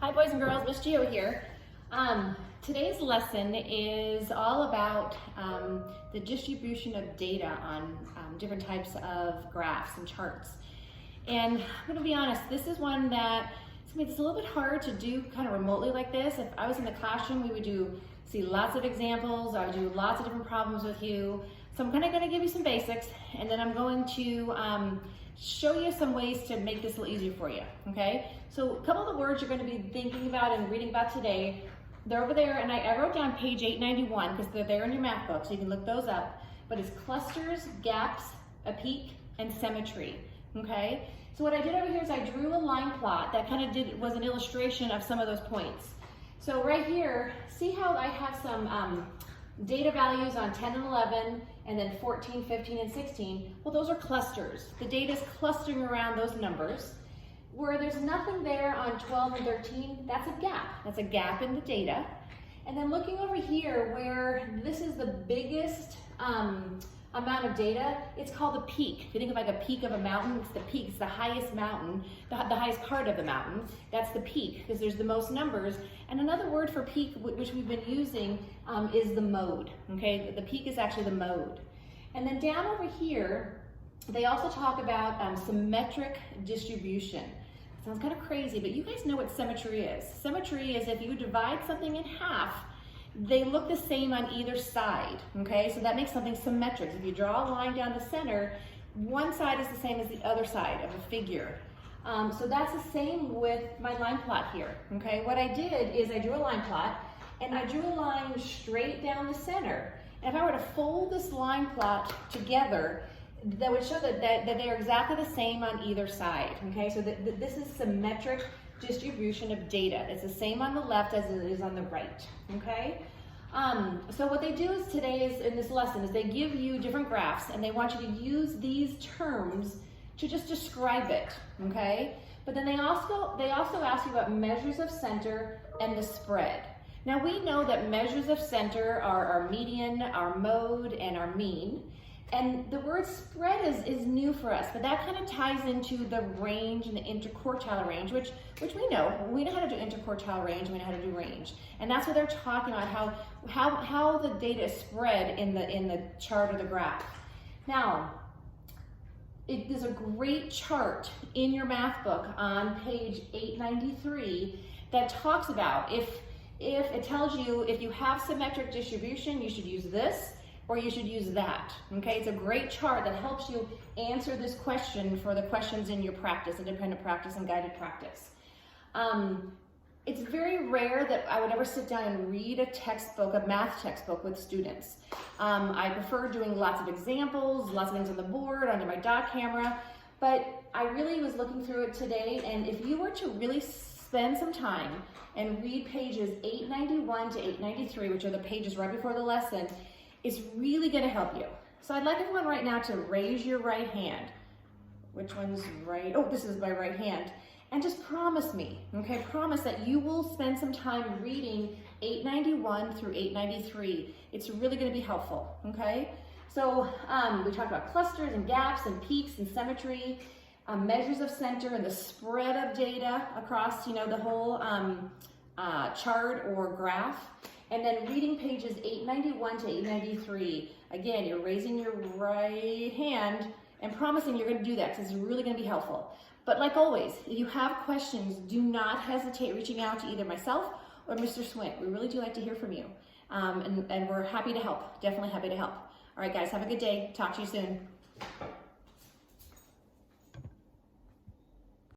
Hi boys and girls, Miss Geo here. Today's lesson is all about the distribution of data on different types of graphs and charts. And I'm gonna be honest, this is one that it's a little bit hard to do kind of remotely like this. If I was in the classroom, we would see lots of examples, I would do lots of different problems with you. So I'm kind of gonna give you some basics, and then I'm going to show you some ways to make this a little easier for you, okay? So a couple of the words you're going to be thinking about and reading about today, they're over there, and I wrote down page 891 because they're there in your math book, so you can look those up. But it's clusters, gaps, a peak, and symmetry, okay? So what I did over here is I drew a line plot that kind of was an illustration of some of those points. So right here, see how I have some data values on 10 and 11, and then 14, 15, and 16. Well, those are clusters. The data is clustering around those numbers. Where there's nothing there on 12 and 13, that's a gap. That's a gap in the data. And then looking over here where this is the biggest amount of data, it's called a peak. If you think of like a peak of a mountain, it's the peak, it's the highest mountain, the highest part of the mountain. That's the peak because there's the most numbers. And another word for peak, which we've been using, is the mode, okay? The peak is actually the mode. And then down over here, they also talk about symmetric distribution. Sounds kind of crazy, but you guys know what symmetry is. Symmetry is if you divide something in half, they look the same on either side, okay? So that makes something symmetric. If you draw a line down the center, one side is the same as the other side of a figure. So that's the same with my line plot here, okay? What I did is I drew a line plot, and I drew a line straight down the center. And if I were to fold this line plot together, that would show that they are exactly the same on either side, okay? So this is symmetric distribution of data. It's the same on the left as it is on the right, okay? So what they do is in this lesson is they give you different graphs and they want you to use these terms to just describe it, okay? But then they also ask you about measures of center and the spread. Now we know that measures of center are our median, our mode, and our mean. And the word spread is new for us, but that kind of ties into the range and the interquartile range, which we know. We know how to do interquartile range, we know how to do range. And that's what they're talking about, how the data is spread in the chart or the graph. Now, there's a great chart in your math book on page 893 that talks about if it tells you if you have symmetric distribution, you should use this, or you should use that, okay? It's a great chart that helps you answer this question for the questions in your practice, independent practice and guided practice. It's very rare that I would ever sit down and read a textbook, a math textbook with students. I prefer doing lots of examples, lots of things on the board, under my dot camera, but I really was looking through it today, and if you were to really spend some time and read pages 891 to 893, which are the pages right before the lesson, it's really going to help you. So I'd like everyone right now to raise your right hand. Which one's right? Oh, this is my right hand. And just promise me, okay? Promise that you will spend some time reading 891 through 893. It's really going to be helpful, okay? So we talked about clusters and gaps and peaks and symmetry, measures of center and the spread of data across, the whole chart or graph. And then reading pages 891 to 893. Again, you're raising your right hand and promising you're going to do that because it's really going to be helpful. But like always, if you have questions, do not hesitate reaching out to either myself or Mr. Swint. We really do like to hear from you. And we're happy to help, definitely happy to help. All right, guys, have a good day. Talk to you soon.